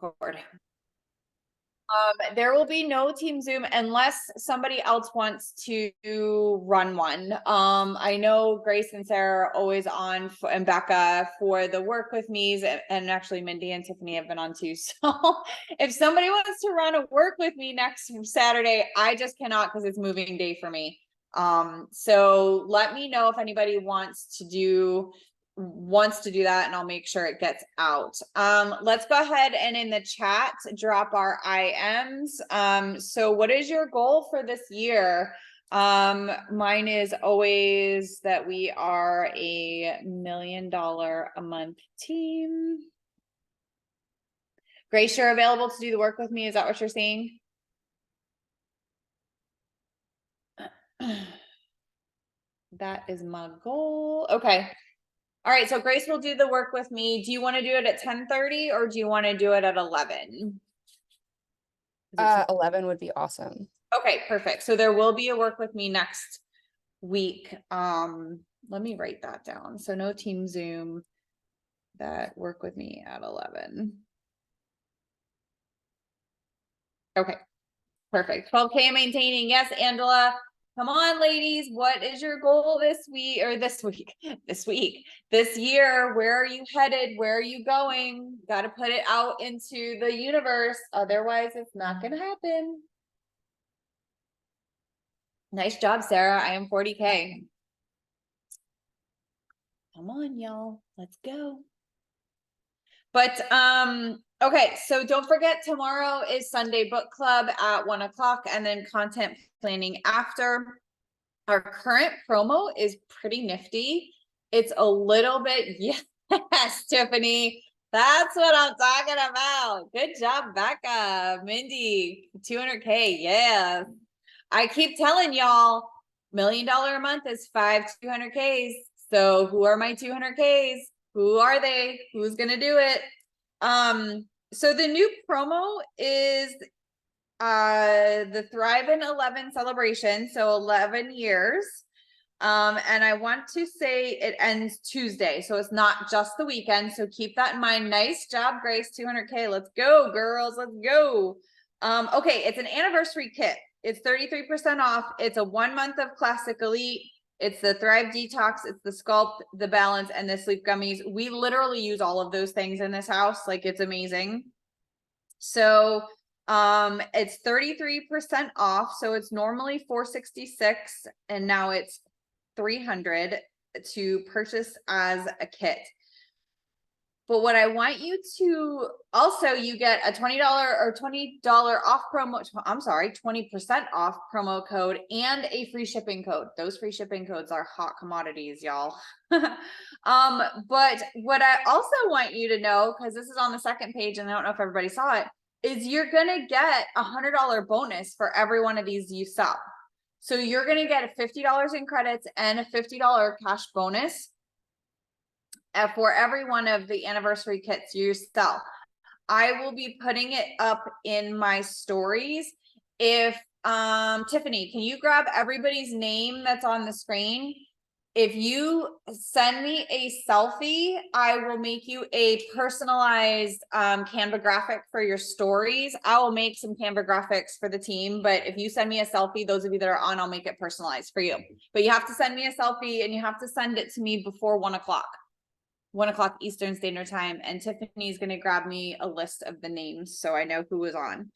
record. There will be no team Zoom unless somebody else wants to run one. I know Grace and Sarah are always on and Becca for the work with me's, and actually Mindy and Tiffany have been on too. So if somebody wants to run a work with me next Saturday, I just cannot because it's moving day for me. So let me know if anybody wants to do that, and I'll make sure it gets out. Let's go ahead and in the chat drop our IMs. So what is your goal for this year? Mine is always that we are a $1 million a month team. Grace, you're available to do the work with me. Is that what you're saying? That is my goal. Okay. All right, so Grace will do the work with me. Do you want to do it at 10:30 or do you want to do it at 11? 11 would be awesome. Okay, perfect. So there will be a work with me next week. Let me write that down. So no team Zoom, that work with me at 11. Okay, perfect. 12K maintaining. Yes, Angela. Come on, ladies. What is your goal this week or this year? Where are you headed? Where are you going? Got to put it out into the universe. Otherwise, it's not going to happen. Nice job, Sarah. I am 40K. Come on, y'all. Let's go. But, okay. So don't forget, tomorrow is Sunday book club at 1 o'clock and then content planning after. Our current promo is pretty nifty. It's a little bit, yes, Tiffany, that's what I'm talking about. Good job, Becca. Mindy, 200K, yeah. I keep telling y'all, $1 million a month is 5 200Ks. So who are my 200Ks? Who are they? Who's gonna do it? So the new promo is the Thrive in 11 celebration, so 11 years. And I want to say it ends Tuesday, so it's not just the weekend, so keep that in mind. Nice job, Grace. 200K. Let's go, girls. Let's go. Okay, it's an anniversary kit. It's 33% off. It's a 1 month of Classic Elite. It's the Thrive Detox. It's the Sculpt, the Balance, and the Sleep Gummies. We literally use all of those things in this house. Like, it's amazing. So it's 33% off. So it's normally $466 and now it's $300 to purchase as a kit. But what I want you to also, you get a $20 or $20 off promo. I'm sorry, 20% off promo code and a free shipping code. Those free shipping codes are hot commodities, y'all. But what I also want you to know, because this is on the second page and I don't know if everybody saw it, is you're going to get a $100 bonus for every one of these you sell. So you're going to get $50 in credits and a $50 cash bonus for every one of the anniversary kits you sell. I will be putting it up in my stories. If Tiffany, can you grab everybody's name that's on the screen? If you send me a selfie, I will make you a personalized Canva graphic for your stories. I will make some Canva graphics for the team, but if you send me a selfie, those of you that are on, I'll make it personalized for you. But you have to send me a selfie and you have to send it to me before 1 o'clock. 1 o'clock Eastern Standard Time, and Tiffany's going to grab me a list of the names so I know who is on.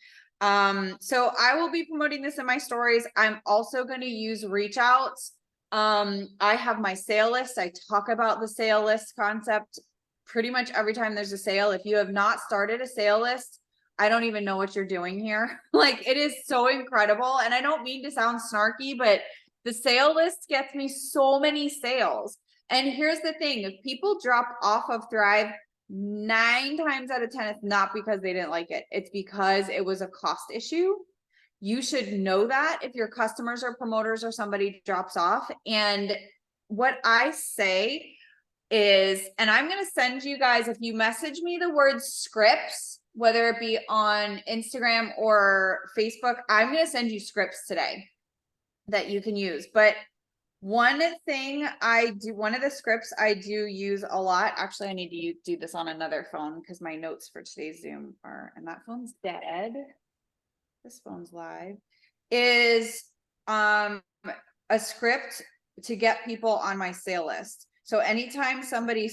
So I will be promoting this in my stories. I'm also going to use reach outs. I have my sale list. I talk about the sale list concept pretty much every time there's a sale. If you have not started a sale list, I don't even know what you're doing here. Like, it is so incredible. And I don't mean to sound snarky, but the sale list gets me so many sales. And here's the thing, if people drop off of Thrive, 9 times out of 10, it's not because they didn't like it. It's because it was a cost issue. You should know that if your customers or promoters or somebody drops off. And what I say is, and I'm going to send you guys, if you message me the word scripts, whether it be on Instagram or Facebook, I'm going to send you scripts today that you can use. But One thing I do, one of the scripts I do use a lot, actually I need to do this on another phone because my notes for today's Zoom are, and that phone's dead. This phone's live, is a script to get people on my sale list. So anytime somebody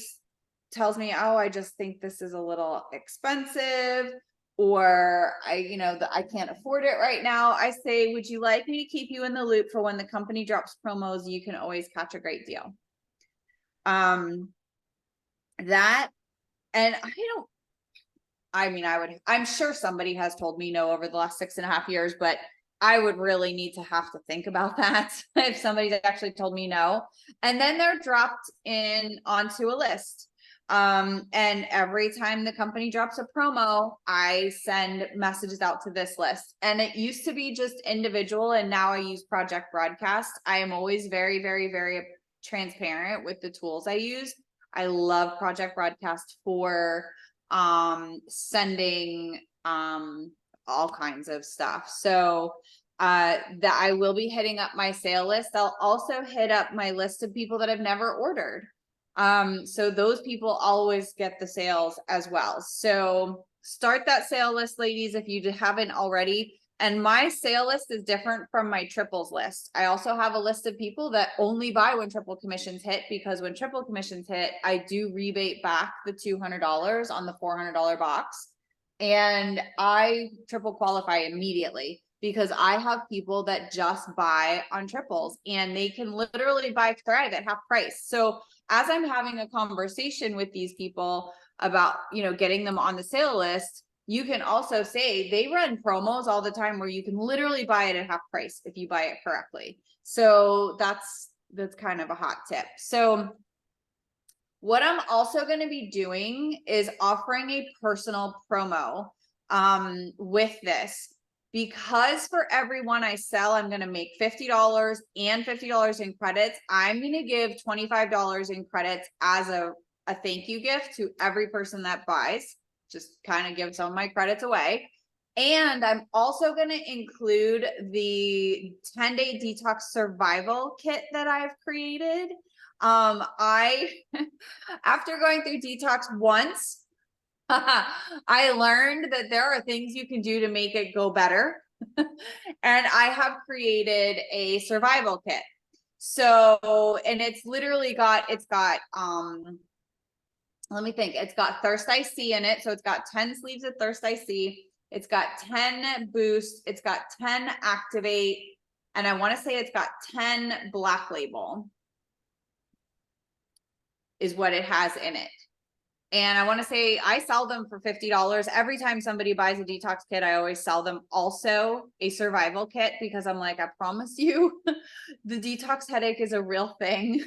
tells me, oh, I just think this is a little expensive, or I can't afford it right now, I say, would you like me to keep you in the loop for when the company drops promos? You can always catch a great deal. That, and I'm sure somebody has told me no over the last 6.5 years, but I would really need to have to think about that if somebody's actually told me no. And then they're dropped in onto a list. And every time the company drops a promo, I send messages out to this list. And it used to be just individual, and now I use Project Broadcast. I am always very, very, very transparent with the tools I use. I love Project Broadcast for sending all kinds of stuff. So that I will be hitting up my sale list. I'll also hit up my list of people that have never ordered. So those people always get the sales as well. So start that sale list, ladies, if you haven't already. And my sale list is different from my triples list. I also have a list of people that only buy when triple commissions hit, because when triple commissions hit, I do rebate back the $200 on the $400 box. And I triple qualify immediately because I have people that just buy on triples, and they can literally buy Thrive at half price. So as I'm having a conversation with these people about, getting them on the sale list, you can also say they run promos all the time where you can literally buy it at half price if you buy it correctly. So that's kind of a hot tip. So what I'm also going to be doing is offering a personal promo with this, because for everyone I sell, I'm going to make $50 and $50 in credits. I'm going to give $25 in credits as a thank you gift to every person that buys. Just kind of give some of my credits away. And I'm also going to include the 10-day detox survival kit that I've created. I after going through detox once, I learned that there are things you can do to make it go better. And I have created a survival kit. So, and it's literally got, let me think, it's got Thirst IC in it. So it's got 10 sleeves of Thirst IC. It's got 10 boost. It's got 10 activate. And I want to say it's got 10 black label is what it has in it. And I want to say I sell them for $50. Every time somebody buys a detox kit, I always sell them also a survival kit, because I'm like, I promise you, the detox headache is a real thing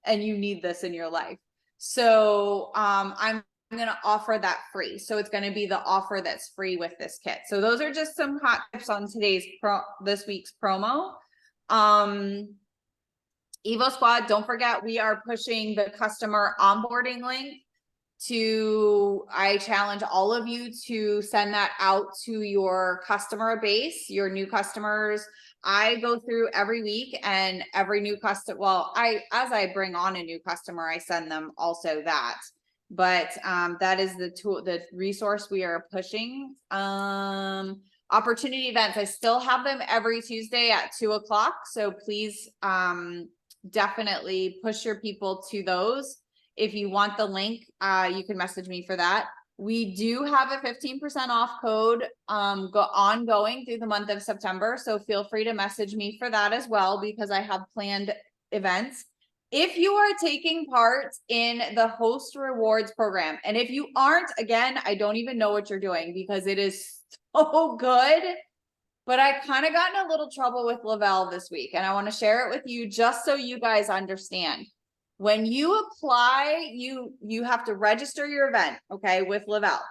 and you need this in your life. So I'm going to offer that free. So it's going to be the offer that's free with this kit. So those are just some hot tips on this week's promo. Evo Squad, don't forget, we are pushing the customer onboarding link. I challenge all of you to send that out to your customer base, your new customers. I go through every week, and every new customer, as I bring on a new customer, I send them also that. But that is the tool, the resource we are pushing. Opportunity events, I still have them every Tuesday at 2:00. So please definitely push your people to those. If you want the link, you can message me for that. We do have a 15% off code ongoing through the month of September. So feel free to message me for that as well, because I have planned events. If you are taking part in the Host Rewards program, and if you aren't, again, I don't even know what you're doing, because it is so good. But I kind of got in a little trouble with Le-Vel this week, and I want to share it with you just so you guys understand. When you apply, you have to register your event, okay, with Le-Vel.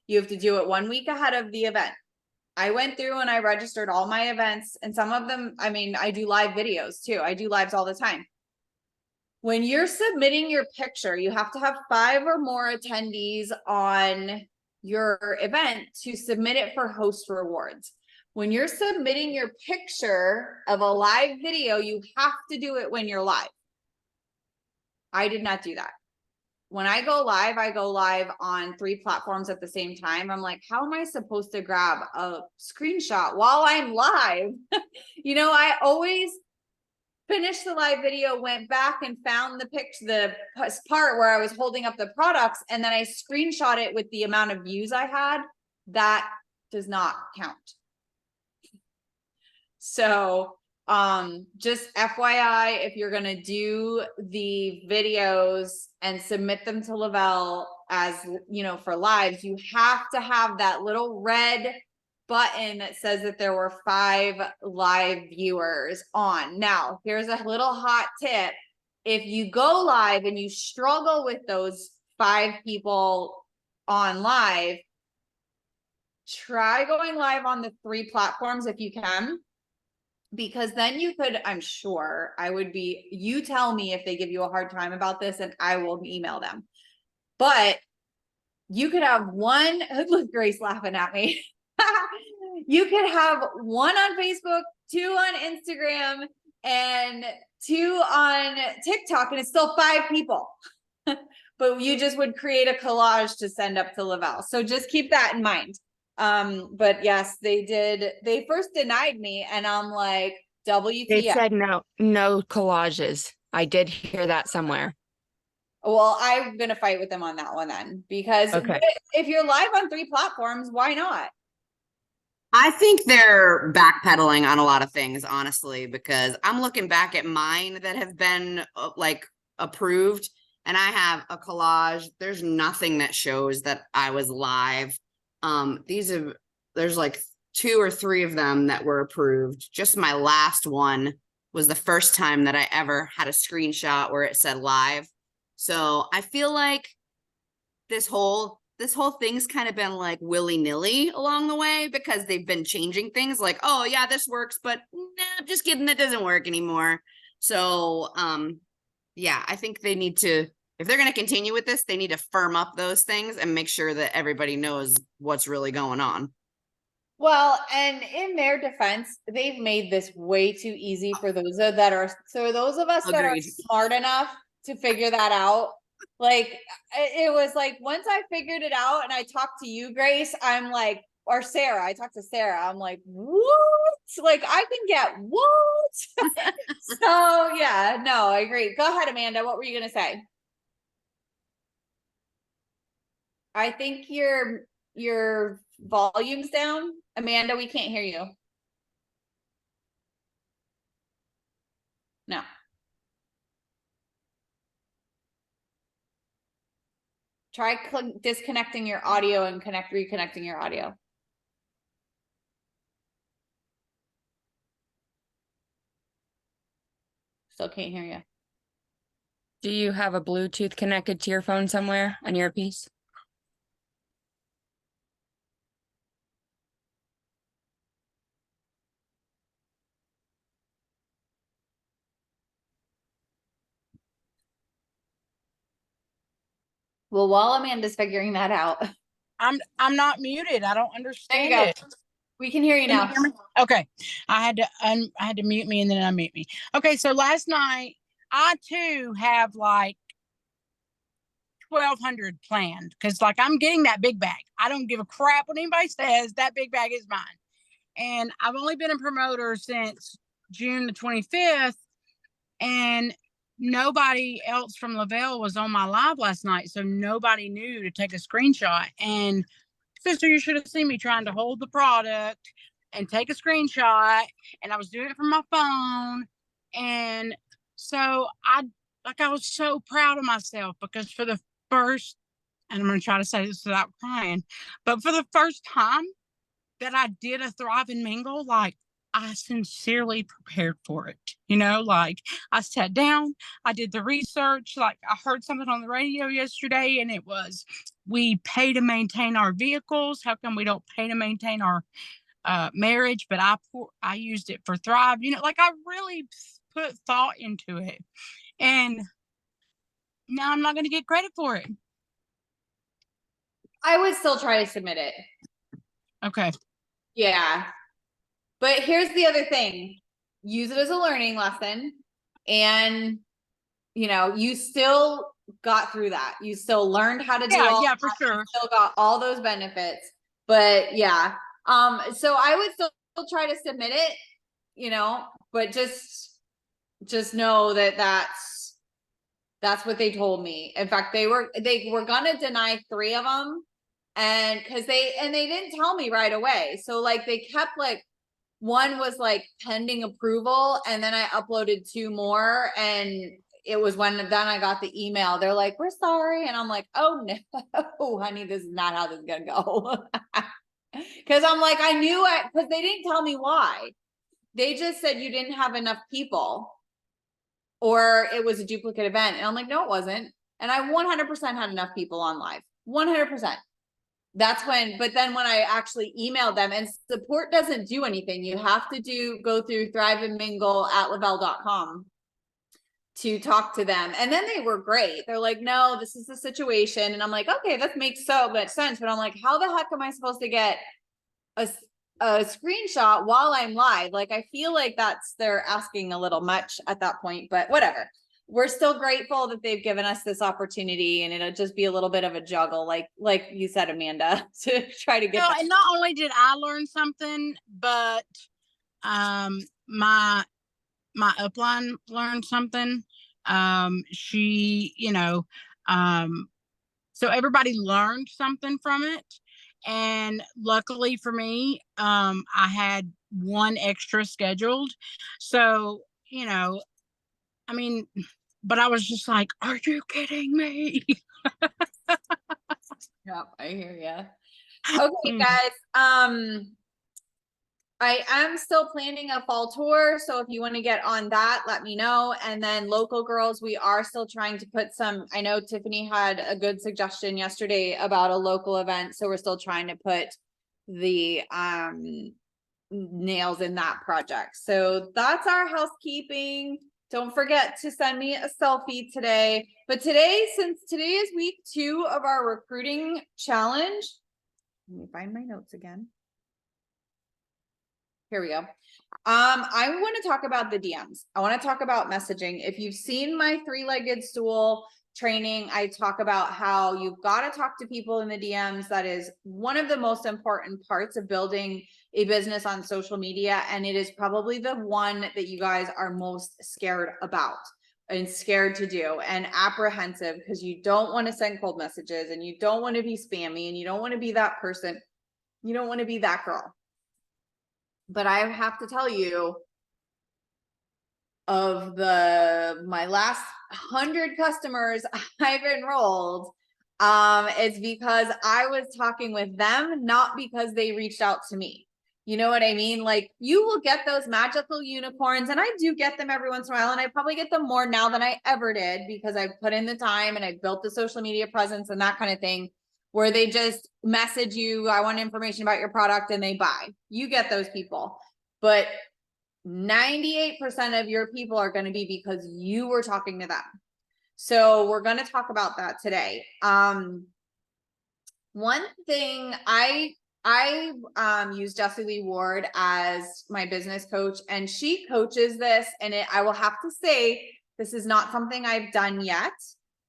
You have to do it 1 week ahead of the event. I went through and I registered all my events, and some of them, I mean, I do live videos too. I do lives all the time. When you're submitting your picture, you have to have 5 or more attendees on your event to submit it for Host Rewards. when you're submitting your picture of a live video, you have to do it when you're live. I did not do that. When I go live on 3 platforms at the same time. I'm like, how am I supposed to grab a screenshot while I'm live? You know, I always finished the live video, went back and found the part where I was holding up the products, and then I screenshot it with the amount of views I had. That does not count. So just FYI, if you're gonna do the videos and submit them to Lavelle as, you know, for lives, you have to have that little red button that says that there were 5 live viewers on. Now, here's a little hot tip. If you go live and you struggle with those 5 people on live, try going live on the 3 platforms if you can. Because then you could, I'm sure I would be, you tell me if they give you a hard time about this and I will email them. But you could have one, look, Grace laughing at me. You could have 1 on Facebook, 2 on Instagram, and 2 on TikTok, and it's still 5 people. But you just would create a collage to send up to Lavelle. So just keep that in mind. But yes, they first denied me, and I'm like, WTF. They said no collages. I did hear that somewhere. Well, I'm gonna fight with them on that one then, because Okay. if you're live on 3 platforms, why not? I think they're backpedaling on a lot of things, honestly, because I'm looking back at mine that have been like approved, and I have a collage. There's nothing that shows that I was live. There's like 2 or 3 of them that were approved. Just my last one was the first time that I ever had a screenshot where it said live. So I feel like this whole thing's kind of been like willy-nilly along the way, because they've been changing things like, oh yeah, this works, but nah, just kidding, that doesn't work anymore. So yeah, I think they need to, if they're going to continue with this, they need to firm up those things and make sure that everybody knows what's really going on. Well, and in their defense, they've made this way too easy for those that are, so those of us that are Agreed. smart enough to figure that out. Like, it was like, once I figured it out and I talked to you, Grace, I'm like, or Sarah, I talked to Sarah, I'm like, what? Like, I can get what? So yeah, no, I agree. Go ahead, Amanda. What were you gonna say? I think your volume's down. Amanda, we can't hear you. No. Try disconnecting your audio and reconnecting your audio. Still can't hear you. Do you have a Bluetooth connected to your phone somewhere on your piece? Well, while Amanda's figuring that out, I'm not muted. I don't understand there you it. go. We can hear you Can now. you hear me? Okay. I had to mute me and then unmute me. Okay, so last night I too have like 1,200 planned, because like I'm getting that big bag. I don't give a crap what anybody says. That big bag is mine. And I've only been a promoter since June the 25th, and nobody else from Lavelle was on my live last night, so nobody knew to take a screenshot. And sister, you should have seen me trying to hold the product and take a screenshot, and I was doing it from my phone. And so I was so proud of myself, because for the first, and I'm going to try to say this without crying, but for the first time that I did a Thrive and Mingle, like, I sincerely prepared for it. You know, like, I sat down, I did the research. Like, I heard something on the radio yesterday, and it was, we pay to maintain our vehicles. How come we don't pay to maintain our marriage? But I used it for Thrive. You know, like, I really put thought into it, and now I'm not going to get credit for it. I would still try to submit it. Okay. Yeah. But here's the other thing. Use it as a learning lesson. And, you know, you still got through that. You still learned how to do all Yeah, for that. sure. You still got all those benefits. But yeah. So I would still try to submit it, you know, but just know that that's what they told me. In fact, they were gonna deny 3 of them, and because they didn't tell me right away. So like they kept like, one was like pending approval, and then I uploaded 2 more, and it was when then I got the email. They're like, "We're sorry," and I'm like, "Oh no, honey, this is not how this is gonna go." Because I'm like, I knew it, because they didn't tell me why. They just said you didn't have enough people, or it was a duplicate event. And I'm like, no, it wasn't. And I 100% had enough people on live, 100%. That's when, but then when I actually emailed them, and support doesn't do anything. You have to go through thriveandmingle@lavelle.com to talk to them. And then they were great. They're like, no, this is the situation. And I'm like, okay, that makes so much sense. But I'm like, how the heck am I supposed to get a screenshot while I'm live? Like, I feel like they're asking a little much at that point, but whatever. We're still grateful that they've given us this opportunity, and it'll just be a little bit of a juggle, like you said, Amanda, to try to get Well, that. and not only did I learn something, but my upline learned something. She, so everybody learned something from it. And luckily for me, I had 1 extra scheduled. So, I mean, but I was just like, are you kidding me? Yeah, I hear you. Okay, guys. I am still planning a fall tour, so if you want to get on that, let me know. And then local girls, we are still trying to put some, I know Tiffany had a good suggestion yesterday about a local event, so we're still trying to put the nails in that project. So that's our housekeeping. Don't forget to send me a selfie today. But since today is week 2 of our recruiting challenge, let me find my notes again. Here we go. I want to talk about the DMs. I want to talk about messaging. If you've seen my 3-legged stool training, I talk about how you've got to talk to people in the DMs. That is one of the most important parts of building a business on social media. And it is probably the one that you guys are most scared about and scared to do and apprehensive, because you don't want to send cold messages, and you don't want to be spammy, and you don't want to be that person. You don't want to be that girl. But I have to tell you, of my last 100 customers I've enrolled, it's because I was talking with them, not because they reached out to me. You know what I mean? Like, you will get those magical unicorns, and I do get them every once in a while, and I probably get them more now than I ever did, because I've put in the time and I've built the social media presence and that kind of thing, where they just message you, I want information about your product, and they buy. You get those people. But 98% of your people are going to be because you were talking to them. So we're going to talk about that today. One thing, I use Jessie Lee Ward as my business coach, and she coaches this, and I will have to say, this is not something I've done yet,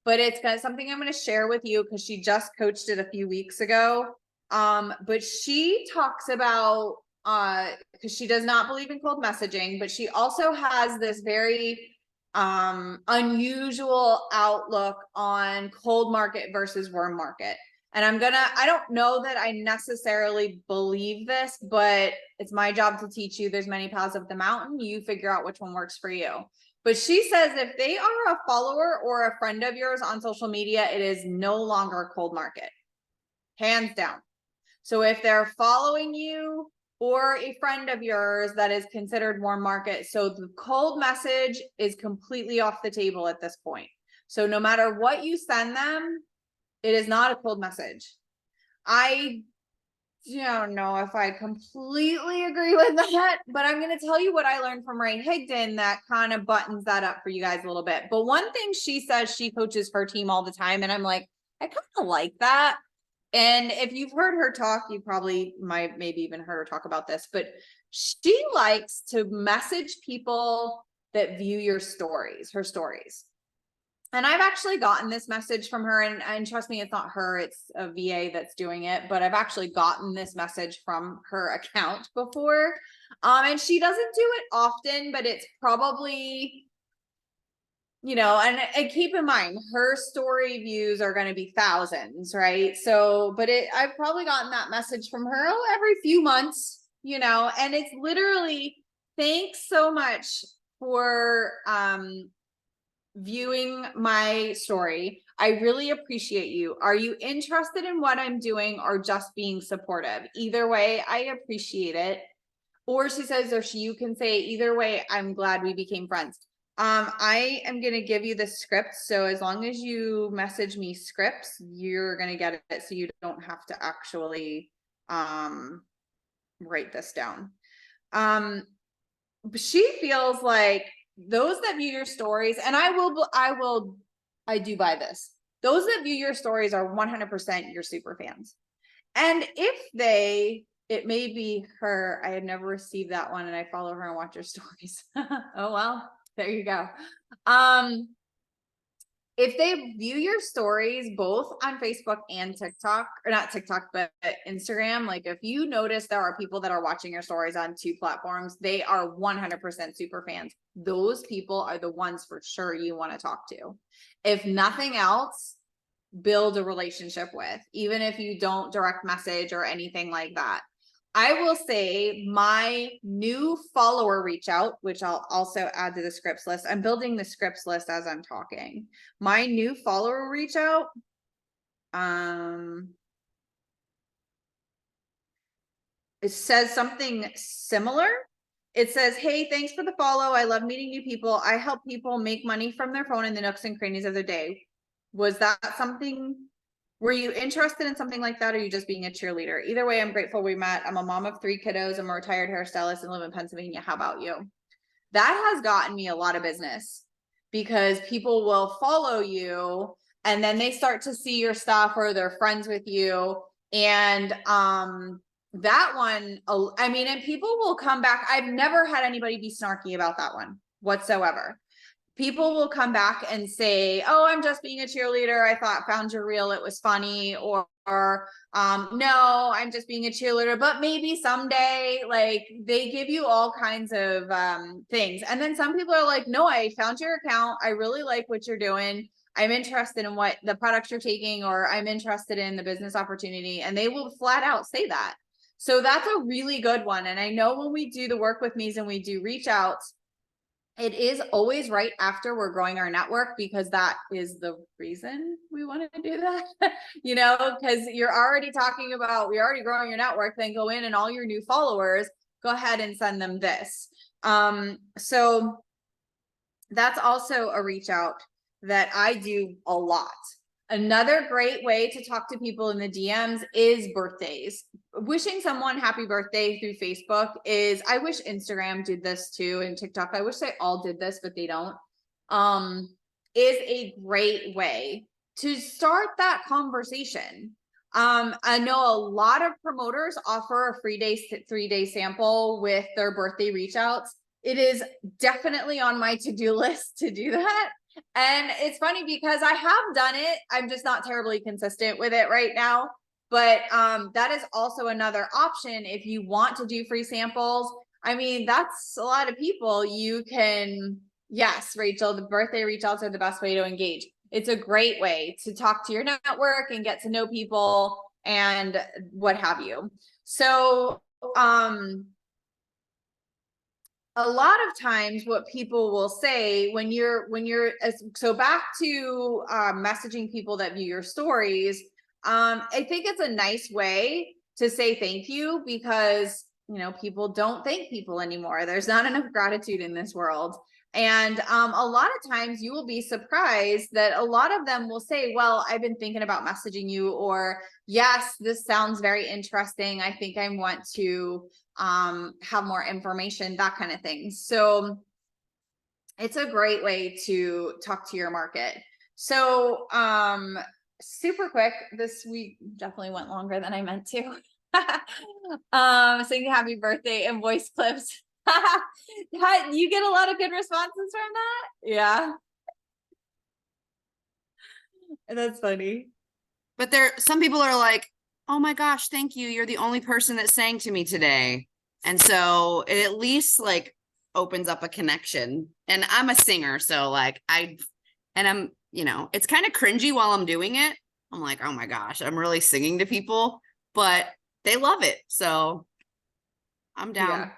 but it's something I'm going to share with you, because she just coached it a few weeks ago. But she talks about, because she does not believe in cold messaging, but she also has this very unusual outlook on cold market versus warm market. And I don't know that I necessarily believe this, but it's my job to teach you. There's many paths up the mountain. You figure out which one works for you. But she says if they are a follower or a friend of yours on social media, it is no longer a cold market. Hands down. So if they're following you or a friend of yours, that is considered warm market. So the cold message is completely off the table at this point. So no matter what you send them, it is not a cold message. I don't know if I completely agree with that, but I'm going to tell you what I learned from Ray Higdon that kind of buttons that up for you guys a little bit. But one thing she says, she coaches her team all the time, and I'm like, I kind of like that. And if you've heard her talk, you probably might maybe even heard her talk about this, but she likes to message people that view your stories, her stories. And I've actually gotten this message from her, and trust me, it's not her, it's a VA that's doing it, but I've actually gotten this message from her account before. And she doesn't do it often, but it's probably, you know, and keep in mind, her story views are going to be thousands, right? So, but I've probably gotten that message from her every few months, you know, and it's literally, thanks so much for, viewing my story. I really appreciate you. Are you interested in what I'm doing or just being supportive? Either way, I appreciate it. Or she says, or you can say, either way, I'm glad we became friends. I am going to give you the script. So as long as you message me scripts, you're going to get it. So you don't have to actually, write this down. She feels like those that view your stories, and I do buy this. Those that view your stories are 100% your super fans. And if it may be her, I had never received that one and I follow her and watch her stories. Oh, well, there you go. If they view your stories both on Facebook and TikTok, or not TikTok, but Instagram, like if you notice there are people that are watching your stories on 2 platforms, they are 100% super fans. Those people are the ones for sure you want to talk to. If nothing else, build a relationship with, even if you don't direct message or anything like that. I will say my new follower reach out, which I'll also add to the scripts list. I'm building the scripts list as I'm talking. My new follower reach out. It says something similar. It says, hey, thanks for the follow. I love meeting new people. I help people make money from their phone in the nooks and crannies of their day. Was that something? Were you interested in something like that, or are you just being a cheerleader? Either way, I'm grateful we met. I'm a mom of 3 kiddos. I'm a retired hairstylist and live in Pennsylvania. How about you? That has gotten me a lot of business because people will follow you and then they start to see your stuff or they're friends with you. And that one, I mean, and people will come back. I've never had anybody be snarky about that one whatsoever. People will come back and say, oh, I'm just being a cheerleader. I found your reel, it was funny. Or no, I'm just being a cheerleader, but maybe someday. Like, they give you all kinds of things. And then some people are like, no, I found your account. I really like what you're doing. I'm interested in what the products you're taking, or I'm interested in the business opportunity. And they will flat out say that. So that's a really good one. And I know when we do the work with me and we do reach outs, it is always right after we're growing our network, because that is the reason we want to do that. You know, because you're already talking about, we're already growing your network, then go in and all your new followers, go ahead and send them this. So that's also a reach out that I do a lot. Another great way to talk to people in the DMs is birthdays. Wishing someone happy birthday through Facebook is, I wish Instagram did this too, and TikTok. I wish they all did this, but they don't. Is a great way to start that conversation. I know a lot of promoters offer a free 3-day sample with their birthday reach outs. It is definitely on my to-do list to do that. And it's funny because I have done it. I'm just not terribly consistent with it right now. But that is also another option if you want to do free samples. I mean, that's a lot of people. You can, yes, Rachel, the birthday reach outs are the best way to engage. It's a great way to talk to your network and get to know people and what have you. So, a lot of times what people will say when you're so back to messaging people that view your stories, I think it's a nice way to say thank you, because you know, people don't thank people anymore. There's not enough gratitude in this world. And a lot of times you will be surprised that a lot of them will say, well, I've been thinking about messaging you, or yes, this sounds very interesting. I think I want to have more information, that kind of thing. So it's a great way to talk to your market. So super quick, this week definitely went longer than I meant to. Saying happy birthday and voice clips. You get a lot of good responses from that? Yeah. That's funny. But some people are like, oh my gosh, thank you. You're the only person that sang to me today. And so it at least like opens up a connection. And I'm a singer, so like I'm, it's kind of cringy while I'm doing it. I'm like, oh my gosh, I'm really singing to people, but they love it. So I'm down.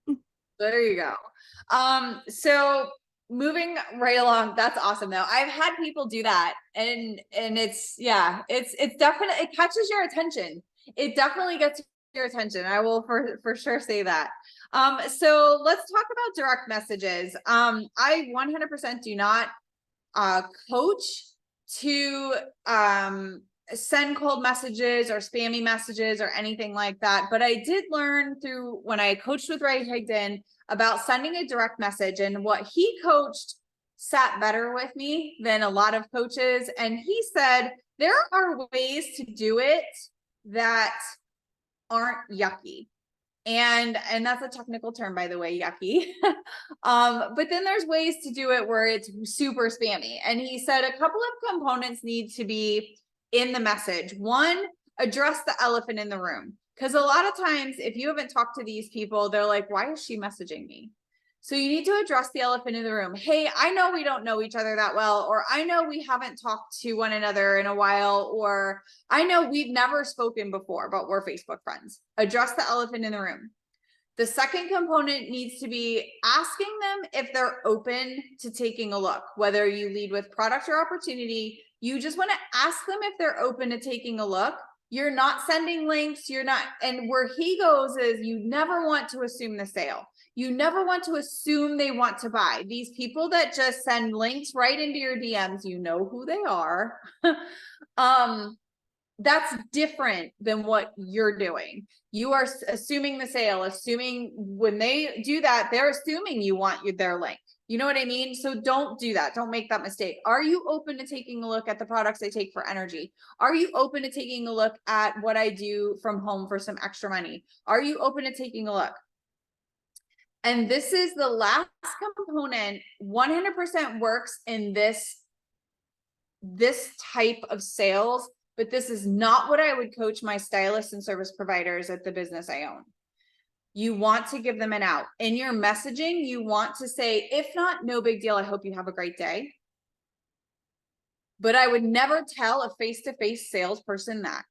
Yeah. There you go. So moving right along, that's awesome though. I've had people do that and it's definitely, it catches your attention. It definitely gets your attention. I will for sure say that. So let's talk about direct messages. I 100% do not coach to send cold messages or spammy messages or anything like that. But I did learn through when I coached with Ray Higdon about sending a direct message, and what he coached sat better with me than a lot of coaches. And he said, there are ways to do it that aren't yucky. And that's a technical term, by the way, yucky. But then there's ways to do it where it's super spammy. And he said a couple of components need to be in the message. One, address the elephant in the room. Because a lot of times, if you haven't talked to these people, they're like, why is she messaging me? So you need to address the elephant in the room. Hey, I know we don't know each other that well, or I know we haven't talked to one another in a while, or I know we've never spoken before, but we're Facebook friends. Address the elephant in the room. The second component needs to be asking them if they're open to taking a look, whether you lead with product or opportunity. You just want to ask them if they're open to taking a look. You're not sending links. You're not. And where he goes is you never want to assume the sale. You never want to assume they want to buy. These people that just send links right into your DMs, you know who they are. That's different than what you're doing. You are assuming the sale, assuming when they do that, they're assuming you want their link. You know what I mean? So don't do that. Don't make that mistake. Are you open to taking a look at the products I take for energy? Are you open to taking a look at what I do from home for some extra money? Are you open to taking a look? And this is the last component, 100% works in this type of sales, but this is not what I would coach my stylists and service providers at the business I own. You want to give them an out. In your messaging, you want to say, if not, no big deal. I hope you have a great day. But I would never tell a face-to-face salesperson that.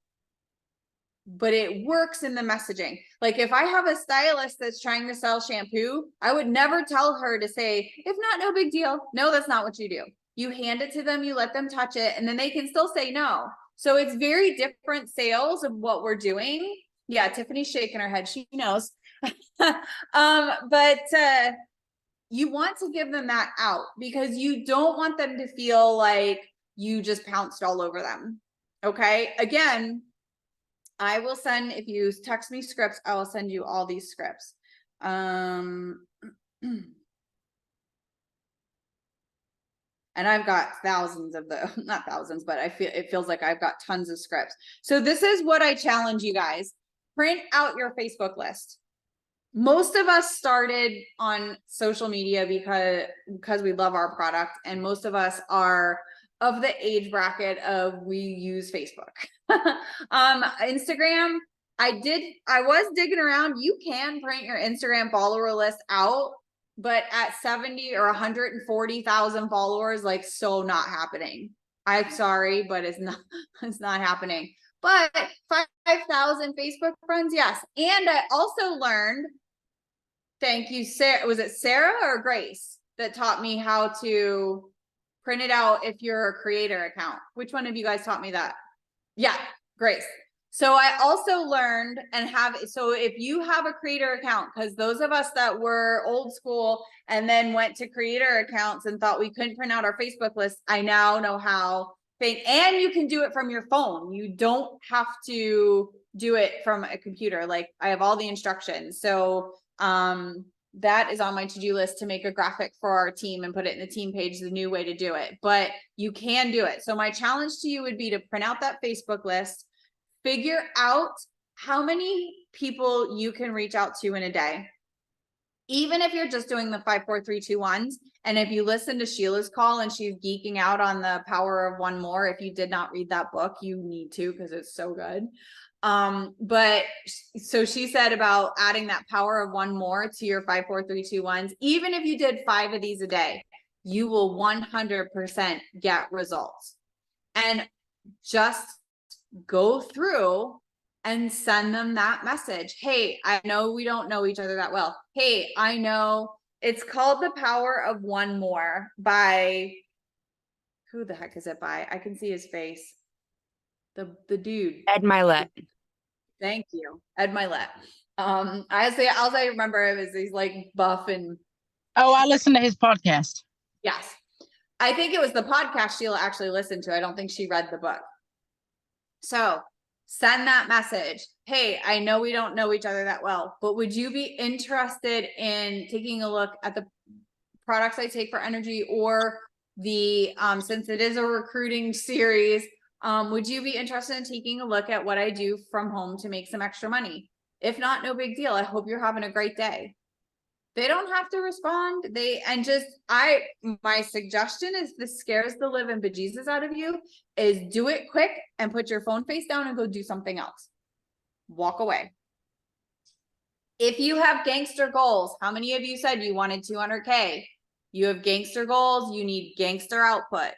But it works in the messaging. Like if I have a stylist that's trying to sell shampoo, I would never tell her to say, if not, no big deal. No, that's not what you do. You hand it to them, you let them touch it, and then they can still say no. So it's very different sales of what we're doing. Yeah, Tiffany's shaking her head. She knows. But you want to give them that out because you don't want them to feel like you just pounced all over them. Okay. Again, I will send, if you text me scripts, I will send you all these scripts. And I've got thousands of the, not thousands, but it feels like I've got tons of scripts. So this is what I challenge you guys. Print out your Facebook list. Most of us started on social media because we love our product, and most of us are of the age bracket of we use Facebook. Instagram, I was digging around. You can print your Instagram follower list out, but at 70 or 140,000 followers, like, so not happening. I'm sorry, but it's not happening. But 5,000 Facebook friends, yes. And I also learned, thank you, Sarah. Was it Sarah or Grace that taught me how to print it out if you're a creator account? Which one of you guys taught me that? Yeah, Grace. So I also learned so if you have a creator account, because those of us that were old school and then went to creator accounts and thought we couldn't print out our Facebook list, I now know how. And you can do it from your phone. You don't have to do it from a computer. Like I have all the instructions. So that is on my to-do list to make a graphic for our team and put it in the team page, the new way to do it, but you can do it. So my challenge to you would be to print out that Facebook list, figure out how many people you can reach out to in a day. Even if you're just doing the 5, 4, 3, 2, 1s, and if you listen to Sheila's call and she's geeking out on the power of one more, if you did not read that book, you need to, because it's so good. But so she said about adding that power of one more to your 5, 4, 3, 2, 1s. Even if you did 5 of these a day, you will 100% get results. And just go through and send them that message. Hey, I know we don't know each other that well. Hey, I know it's called The Power of One More by, who the heck is it by? I can see his face. The dude. Ed Milet. Thank you. Ed Milet. I remember it was he's like buff and Oh, I listened to his podcast. yes. I think it was the podcast Sheila actually listened to. I don't think she read the book. So send that message. Hey, I know we don't know each other that well, but would you be interested in taking a look at the products I take for energy, or the, since it is a recruiting series, would you be interested in taking a look at what I do from home to make some extra money? If not, no big deal. I hope you're having a great day. They don't have to respond. My suggestion is, this scares the living bejesus out of you, is do it quick and put your phone face down and go do something else. Walk away. If you have gangster goals, how many of you said you wanted 200K? You have gangster goals, you need gangster output.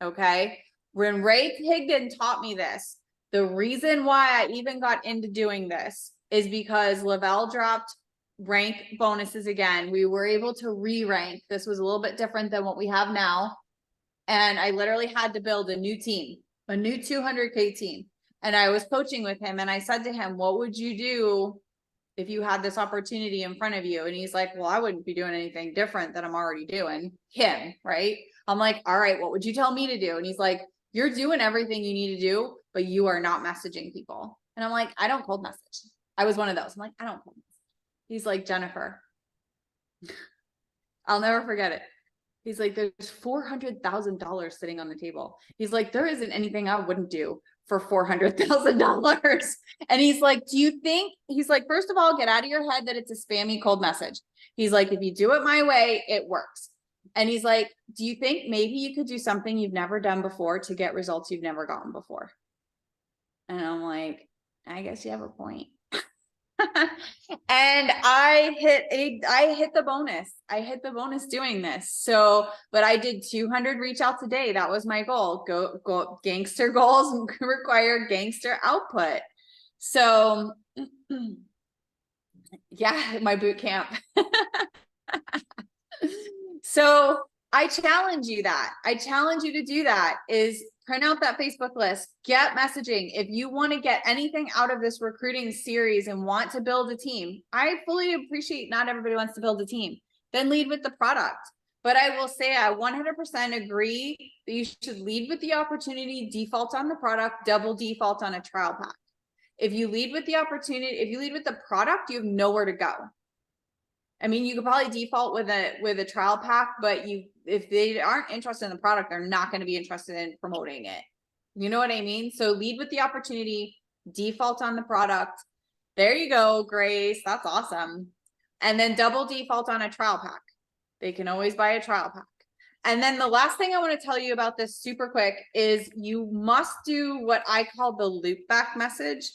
Okay. When Ray Higdon taught me this, the reason why I even got into doing this is because Lavelle dropped rank bonuses again. We were able to re-rank. This was a little bit different than what we have now. And I literally had to build a new team, a new 200K team. And I was coaching with him and I said to him, what would you do if you had this opportunity in front of you? And he's like, well, I wouldn't be doing anything different than I'm already doing. Him, right? I'm like, all right, what would you tell me to do? And he's like, you're doing everything you need to do, but you are not messaging people. And I'm like, I don't cold message. I was one of those. I'm like, I don't cold message. He's like, Jennifer, I'll never forget it. He's like, there's $400,000 sitting on the table. He's like, there isn't anything I wouldn't do for $400,000. And he's like, do you think, he's like, first of all, get out of your head that it's a spammy cold message. He's like, if you do it my way, it works. And he's like, do you think maybe you could do something you've never done before to get results you've never gotten before? And I'm like, I guess you have a point. And I hit the bonus. I hit the bonus doing this. So, but I did 200 reach outs a day. That was my goal. Go gangster goals require gangster output. So yeah, my boot camp. So I challenge you to do that, is print out that Facebook list, get messaging. If you want to get anything out of this recruiting series and want to build a team, I fully appreciate not everybody wants to build a team, then lead with the product. But I will say I 100% agree that you should lead with the opportunity, default on the product, double default on a trial pack. If you lead with the opportunity, if you lead with the product, you have nowhere to go. I mean, you could probably default with a trial pack, but if they aren't interested in the product, they're not going to be interested in promoting it. You know what I mean? So lead with the opportunity, default on the product. There you go, Grace. That's awesome. And then double default on a trial pack. They can always buy a trial pack. And then the last thing I want to tell you about this super quick is you must do what I call the loop back message.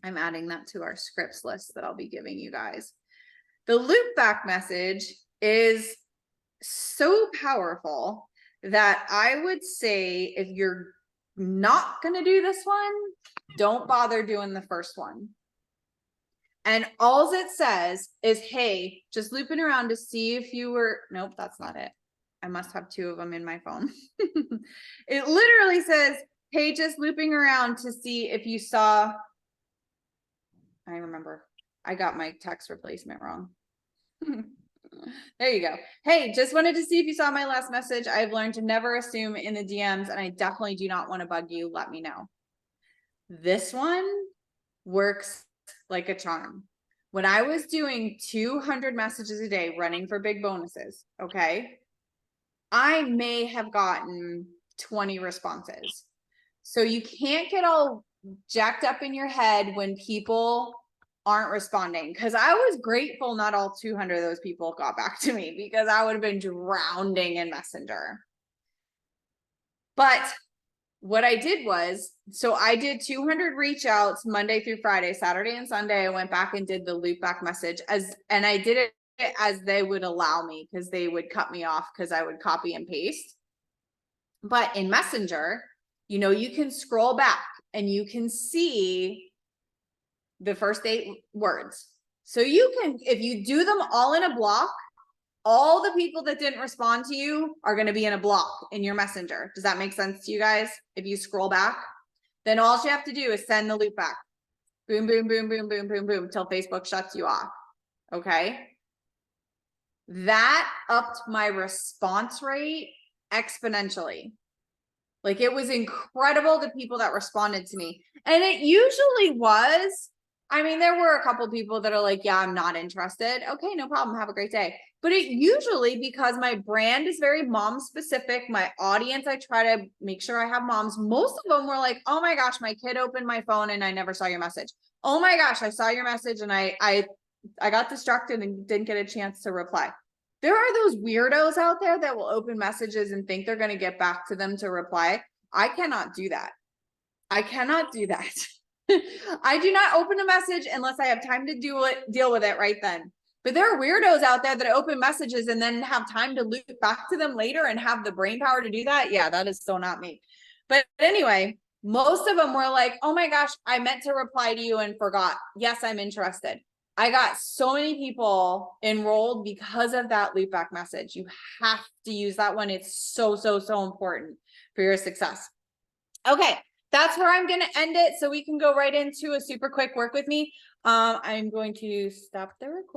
I'm adding that to our scripts list that I'll be giving you guys. The loop back message is so powerful that I would say if you're not going to do this one, don't bother doing the first one. And all it says is, hey, just looping around to see if you were, nope, that's not it. I must have 2 of them in my phone. It literally says, hey, just looping around to see if you saw, I remember. I got my text replacement wrong. There you go. Hey, just wanted to see if you saw my last message. I've learned to never assume in the DMs, and I definitely do not want to bug you. Let me know. This one works like a charm. when I was doing 200 messages a day running for big bonuses, okay, I may have gotten 20 responses. So you can't get all jacked up in your head when people aren't responding, because I was grateful not all 200 of those people got back to me, because I would have been drowning in Messenger. But what I did was, so I did 200 reach outs Monday through Friday, Saturday and Sunday. I went back and did the loop back message and I did it as they would allow me, because they would cut me off because I would copy and paste. But in Messenger, you know, you can scroll back and you can see the first 8 words. So you can, if you do them all in a block, all the people that didn't respond to you are going to be in a block in your Messenger. Does that make sense to you guys? If you scroll back, then all you have to do is send the loop back. Boom, boom, boom, boom, boom, boom, boom, till Facebook shuts you off. Okay. That upped my response rate exponentially. Like, it was incredible, the people that responded to me. And it usually was, I mean, there were a couple people that are like, yeah, I'm not interested. Okay, no problem. Have a great day. But it usually, because my brand is very mom specific, my audience, I try to make sure I have moms. Most of them were like, oh my gosh, my kid opened my phone and I never saw your message. Oh my gosh, I saw your message and I got distracted and didn't get a chance to reply. There are those weirdos out there that will open messages and think they're going to get back to them to reply. I cannot do that. I cannot do that. I do not open a message unless I have time to deal with it right then. But there are weirdos out there that open messages and then have time to loop back to them later and have the brain power to do that. Yeah, that is so not me. But anyway, most of them were like, oh my gosh, I meant to reply to you and forgot. Yes, I'm interested. I got so many people enrolled because of that loop back message. You have to use that one. It's so, so, so important for your success. Okay, that's where I'm going to end it so we can go right into a super quick work with me. I'm going to stop the recording.